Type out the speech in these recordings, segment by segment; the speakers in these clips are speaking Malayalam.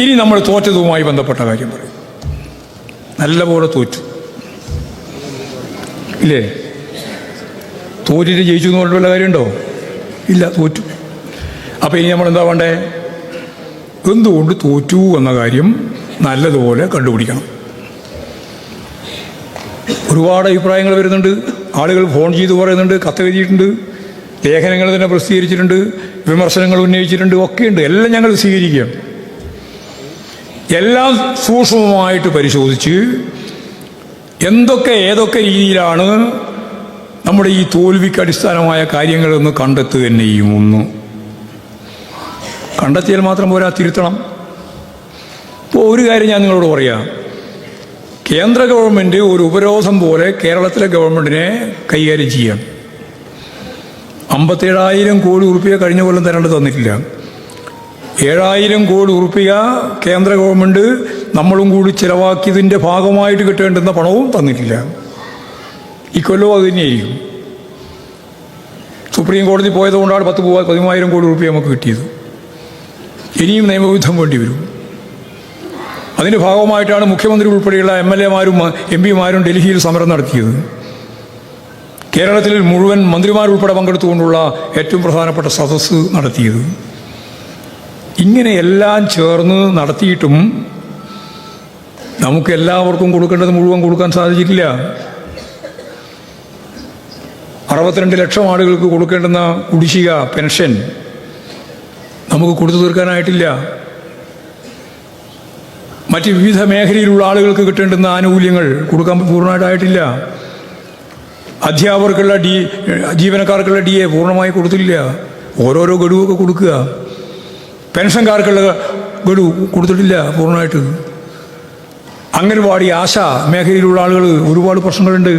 ഇനി നമ്മൾ തോറ്റതുമായി ബന്ധപ്പെട്ട കാര്യം പറയും. നല്ലപോലെ തോറ്റു ഇല്ലേ? തോറ്റിട്ട് ജയിച്ചു എന്ന് പറഞ്ഞിട്ട് വല്ല കാര്യമുണ്ടോ? ഇല്ല, തോറ്റു. അപ്പോൾ ഇനി നമ്മൾ എന്താ വേണ്ടേ? എന്തുകൊണ്ട് തോറ്റു എന്ന കാര്യം നല്ലതുപോലെ കണ്ടുപിടിക്കണം. ഒരുപാട് അഭിപ്രായങ്ങൾ വരുന്നുണ്ട്, ആളുകൾ ഫോൺ ചെയ്ത് പറയുന്നുണ്ട്, കത്ത് എഴുതിയിട്ടുണ്ട്, ലേഖനങ്ങൾ തന്നെ പ്രസിദ്ധീകരിച്ചിട്ടുണ്ട്, വിമർശനങ്ങൾ ഉന്നയിച്ചിട്ടുണ്ട്, ഒക്കെയുണ്ട്. എല്ലാം ഞങ്ങൾ സ്വീകരിക്കുകയാണ്. എല്ലാം സൂക്ഷ്മമായിട്ട് പരിശോധിച്ച് ഏതൊക്കെ രീതിയിലാണ് നമ്മുടെ ഈ തോൽവിക്ക് അടിസ്ഥാനമായ കാര്യങ്ങളൊന്ന് കണ്ടെത്തുക തന്നെ ചെയ്യും. ഒന്ന് കണ്ടെത്തിയാൽ മാത്രം പോരാ, തിരുത്തണം. ഇപ്പോൾ ഒരു കാര്യം ഞാൻ നിങ്ങളോട് പറയാം. കേന്ദ്ര ഗവൺമെൻറ് ഒരു ഉപരോധം പോലെ കേരളത്തിലെ ഗവൺമെൻറ്റിനെ കൈകാര്യം ചെയ്യാം. 57,000 കോടി ഉറുപ്പിക കഴിഞ്ഞ കൊല്ലം തരേണ്ടത് തന്നിട്ടില്ല. 7,000 കോടി ഉറുപ്പിക കേന്ദ്ര ഗവൺമെൻറ് നമ്മളും കൂടി ചിലവാക്കിയതിൻ്റെ ഭാഗമായിട്ട് കിട്ടേണ്ടുന്ന പണവും തന്നിട്ടില്ല. ഇക്കൊല്ലവും അത് തന്നെയായിരിക്കും. സുപ്രീം കോടതി പോയതുകൊണ്ടാണ് 13,000 കോടി ഉറുപ്പിക നമുക്ക് കിട്ടിയത്. ഇനിയും നിയമവിരുദ്ധം വേണ്ടി വരും. അതിൻ്റെ ഭാഗമായിട്ടാണ് മുഖ്യമന്ത്രി ഉൾപ്പെടെയുള്ള MLA-മാരും MP-മാരും ഡൽഹിയിൽ സമരം നടത്തിയത്. കേരളത്തിൽ മുഴുവൻ മന്ത്രിമാരുൾപ്പെടെ പങ്കെടുത്തുകൊണ്ടുള്ള ഏറ്റവും പ്രധാനപ്പെട്ട സദസ്സ് നടത്തിയത്. ഇങ്ങനെ എല്ലാം ചേർന്ന് നടത്തിയിട്ടും നമുക്ക് എല്ലാവർക്കും കൊടുക്കേണ്ടത് മുഴുവൻ കൊടുക്കാൻ സാധിച്ചിട്ടില്ല. 62 ലക്ഷം ആളുകൾക്ക് കൊടുക്കേണ്ടുന്ന കുടിശ്ശിക പെൻഷൻ നമുക്ക് കൊടുത്തു തീർക്കാനായിട്ടില്ല. മറ്റ് വിവിധ മേഖലയിലുള്ള ആളുകൾക്ക് കിട്ടേണ്ടുന്ന ആനുകൂല്യങ്ങൾ കൊടുക്കാൻ പൂർണ്ണമായിട്ടായിട്ടില്ല. അധ്യാപകർക്കുള്ള ജീവനക്കാർക്കുള്ള DA പൂർണ്ണമായി കൊടുത്തില്ല. ഓരോരോ ഗഡുവൊക്കെ കൊടുക്കുക. പെൻഷൻകാർക്കുള്ള ഗഡു കൊടുത്തിട്ടില്ല പൂർണ്ണമായിട്ട്. അംഗൻവാടി, ആശാ മേഖലയിലുള്ള ആളുകൾ ഒരുപാട് പ്രശ്നങ്ങളുണ്ട്.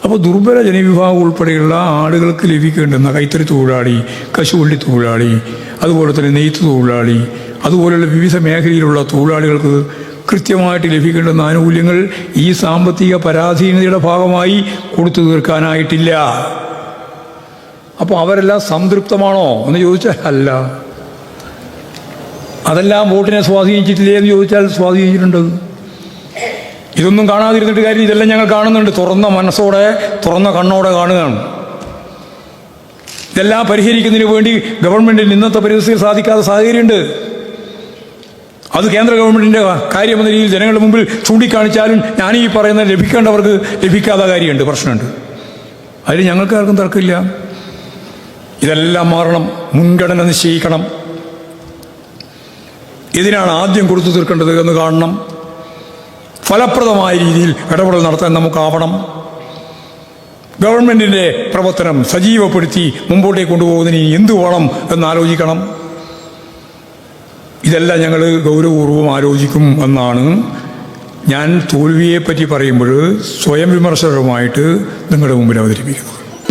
അപ്പോൾ ദുർബല ജനവിഭാഗം ഉൾപ്പെടെയുള്ള ആളുകൾക്ക് ലഭിക്കേണ്ടുന്ന കൈത്തറി തൊഴിലാളി, കശുവണ്ടി തൊഴിലാളി, അതുപോലെ തന്നെ നെയ്ത്ത് തൊഴിലാളി, അതുപോലെയുള്ള വിവിധ മേഖലയിലുള്ള തൊഴിലാളികൾക്ക് കൃത്യമായിട്ട് ലഭിക്കേണ്ടുന്ന ആനുകൂല്യങ്ങൾ ഈ സാമ്പത്തിക പരാധീനതയുടെ ഭാഗമായി കൊടുത്തു തീർക്കാനായിട്ടില്ല. അപ്പോൾ അവരെല്ലാം സംതൃപ്തമാണോ എന്ന് ചോദിച്ചാൽ അല്ല. അതെല്ലാം വോട്ടിനെ സ്വാധീനിച്ചിട്ടില്ലേ എന്ന് ചോദിച്ചാൽ സ്വാധീനിച്ചിട്ടുണ്ട്. ഇതൊന്നും കാണാതിരുന്നിട്ട് കാര്യം, ഇതെല്ലാം ഞങ്ങൾ കാണുന്നുണ്ട്. തുറന്ന മനസ്സോടെ, തുറന്ന കണ്ണോടെ കാണുകയാണ്. ഇതെല്ലാം പരിഹരിക്കുന്നതിന് വേണ്ടി ഗവൺമെൻറ്റിന് ഇന്നത്തെ പരിസ്ഥിതിയിൽ സാധിക്കാത്ത സാഹചര്യമുണ്ട്. അത് കേന്ദ്ര ഗവൺമെൻറ്റിൻ്റെ കാര്യമെന്ന രീതിയിൽ ജനങ്ങളുടെ മുമ്പിൽ ചൂണ്ടിക്കാണിച്ചാലും ഞാനീ പറയുന്നത് ലഭിക്കേണ്ടവർക്ക് ലഭിക്കാത്ത കാര്യമുണ്ട്, പ്രശ്നമുണ്ട്. അതിൽ ഞങ്ങൾക്ക് ആർക്കും തർക്കമില്ല. ഇതെല്ലാം മാറണം, മുൻഗണന നിശ്ചയിക്കണം. ഇതിനാണ് ആദ്യം കൊടുത്തു തീർക്കേണ്ടത് എന്ന് കാണണം. ഫലപ്രദമായ രീതിയിൽ ഇടപെടൽ നടത്താൻ നമുക്കാവണം. ഗവൺമെൻറ്റിൻ്റെ പ്രവർത്തനം സജീവപ്പെടുത്തി മുമ്പോട്ടേക്ക് കൊണ്ടുപോകുന്നതിന് എന്തു വേണം എന്നാലോചിക്കണം. ഇതെല്ലാം ഞങ്ങൾ ഗൗരവപൂർവ്വം ആലോചിക്കും എന്നാണ് ഞാൻ തോൽവിയെപ്പറ്റി പറയുമ്പോൾ സ്വയം വിമർശകരുമായിട്ട് നിങ്ങളുടെ മുമ്പിൽ അവതരിപ്പിക്കുന്നത്.